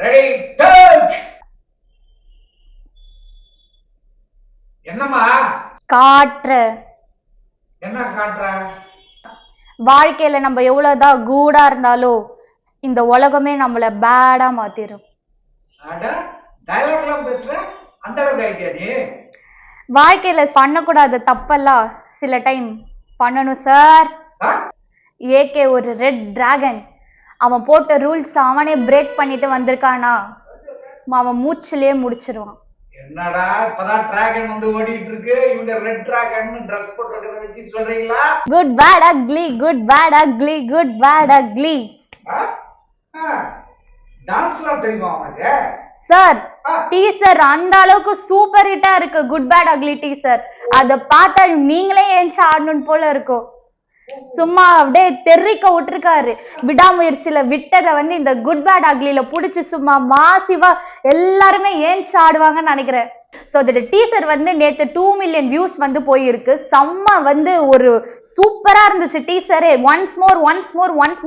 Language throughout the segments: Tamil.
Ready take. என்னம்மா காட்டுற என்ன காட்டுற? வாழ்க்கையில நம்ம எவ்வளவுதான் கூடா இருந்தாலும் இந்த உலகமே நம்மள பேடா மாத்திரும். அட டயலாக்லாம் பேசுற, அந்த அளவுக்கு ஐடியா நீ? வாழ்க்கையில பண்ணக்கூடாத தப்பெல்லாம் சில டைம் பண்ணணும் சார். ஏகே ஒரு ரெட் டிராகன், அவன் போட்ட ரூல்ஸ் அவனே பிரேக் பண்ணிட்டு வந்திருக்கானா அவன் மூச்சிலே முடிச்சிருவான். என்னடா இப்பதான் டிராகன் வந்து ஓடிட்டு இருக்கு, இவங்க ரெட் டிராகன் ட்ரெஸ் போட்டுக்கிறத வச்சு சொல்றீங்களா? Good bad ugly, good bad ugly, good bad ugly. டான்ஸ்லாம் தெரியுமா உனக்கு? சார் டீசர் அந்த அளவுக்கு சூப்பர் ஹிட்டா இருக்கு, குட் பேட் அக்லி டீசர். அத பார்த்தா நீங்களே ஏஞ்சி ஆடணும் போல இருக்கும். சும்மா அப்படியே தெறிக்க விட்டுருக்காரு. விடாமுயற்சியில விட்டதை வந்து இந்த குட் பேட் அக்லில புடிச்சு சும்மா மாசிவா எல்லாருமே ஏஞ்சி ஆடுவாங்கன்னு நினைக்கிறேன். ஸோ அதோட டீசர் வந்து நேற்று 2 மில்லியன் வியூஸ் வந்து போயிருக்கு. செம்ம வந்து ஒரு சூப்பரா இருந்துச்சு டீசரே. ஒன்ஸ்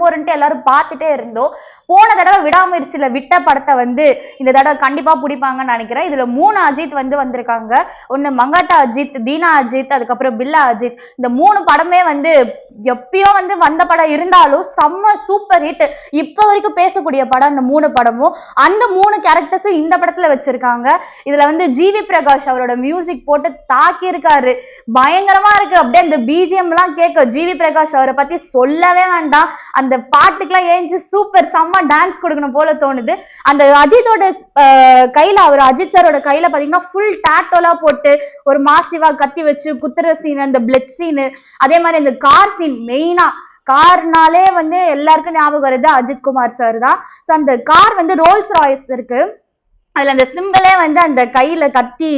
மோர்ன்ட்டு எல்லாரும் பார்த்துட்டே இருந்தோம். போன தடவை விடாமுயற்சியில விட்ட படத்தை வந்து இந்த தடவை கண்டிப்பா பிடிப்பாங்கன்னு நினைக்கிறேன். இதுல 3 அஜித் வந்து வந்திருக்காங்க. ஒன்னு மங்காத்தா அஜித், தீனா அஜித், அதுக்கப்புறம் பில்லா அஜித். இந்த 3 படமே வந்து எப்பயோ வந்து வந்த படம் இருந்தாலும் செம்ம சூப்பர் ஹிட். இப்ப வரைக்கும் பேசக்கூடிய படம் அந்த 3 படமும். அந்த 3 கேரக்டர்ஸும் இந்த படத்துல வச்சிருக்காங்க. இதுல வந்து ஜிவி பிரகாஷ் அவரோட மியூசிக் போட்டு தாக்கி இருக்காரு. பயங்கரமா இருக்கு. அப்படியே அந்த பிஜிஎம் எல்லாம் கேட்க ஜிவி பிரகாஷ் அவரை பத்தி சொல்லவே வேண்டாம். அந்த பாட்டுக்கெல்லாம் ஏஞ்சி சூப்பர் செம்ம டான்ஸ் கொடுக்கணும் போல தோணுது. அந்த அஜித்தோட கையில, அவர் அஜித் சாரோட கையில பாத்தீங்கன்னா ஃபுல் டாட்டோலா போட்டு ஒரு மாசிவா கத்தி வச்சு குத்துற சீன், அந்த பிளட் சீனு, அதே மாதிரி இந்த கார் சீன். மெயினா கார்னாலே வந்து எல்லாருக்கும் ஞாபகம் வருது அஜித் குமார் சார் தான். ஸோ அந்த கார் வந்து ரோல்ஸ் ராய்ஸ் இருக்கு. அதுல அந்த சிம்பிளே வந்து அந்த கையில கத்தி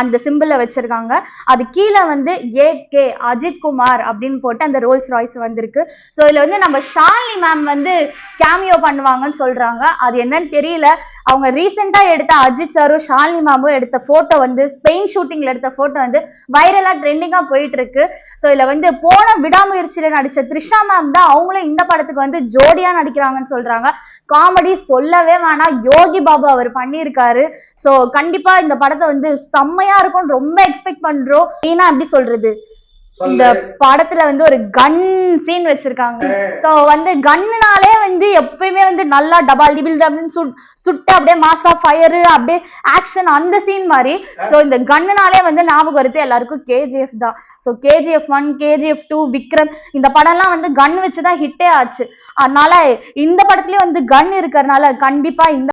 அந்த சிம்பிள வச்சிருக்காங்க. அது கீழே வந்து ஏகே அஜித் குமார் அப்படின்னு போட்டு அந்த ரோல்ஸ் ராய்ஸ் வந்திருக்கு. ஸோ இதுல வந்து நம்ம ஷாலினி மேம் வந்து கேமியோ பண்ணுவாங்கன்னு சொல்றாங்க. அது என்னன்னு தெரியல. அவங்க ரீசெண்டா எடுத்த அஜித் சாரும் ஷாலினி மேமும் எடுத்த போட்டோ வந்து ஸ்பெயின் ஷூட்டிங்ல எடுத்த போட்டோ வந்து வைரலா ட்ரெண்டிங்கா போயிட்டு இருக்கு. ஸோ இதுல வந்து போன விடாமுயற்சியில நடிச்ச த்ரிஷா மேம் தான் அவங்களும் இந்த படத்துக்கு வந்து ஜோடியா நடிக்கிறாங்கன்னு சொல்றாங்க. காமெடி சொல்லவே வேணாம், யோகி பாபு அவர் பண்ணியிருக்காரு. சோ கண்டிப்பா இந்த படத்தை வந்து செம்மையா இருக்கும், ரொம்ப எக்ஸ்பெக்ட் பண்றோம். ஏன்னா எப்படி சொல்றது, இந்த படத்துல வந்து ஒரு கன் சீன் வச்சிருக்காங்க. சோ வந்து கன்னுனாலே வந்து எப்பயுமே வந்து நல்லா டபால் டிபில் அப்படின்னு சுட்டு அப்படியே மாஸ்டா ஃபயர் அப்படியே ஆக்ஷன் அந்த சீன் மாதிரி. சோ இந்த கன்னுனாலே வந்து ஞாபகம் வருது எல்லாருக்கும் கேஜிஎஃப் தான். ஸோ கேஜிஎஃப் 1, கேஜிஎஃப் 2, விக்ரம், இந்த படம்லாம் வந்து கன் வச்சுதான் ஹிட்டே ஆச்சு. அதனால இந்த படத்துலயும் வந்து கன் இருக்கிறதுனால கண்டிப்பா இந்த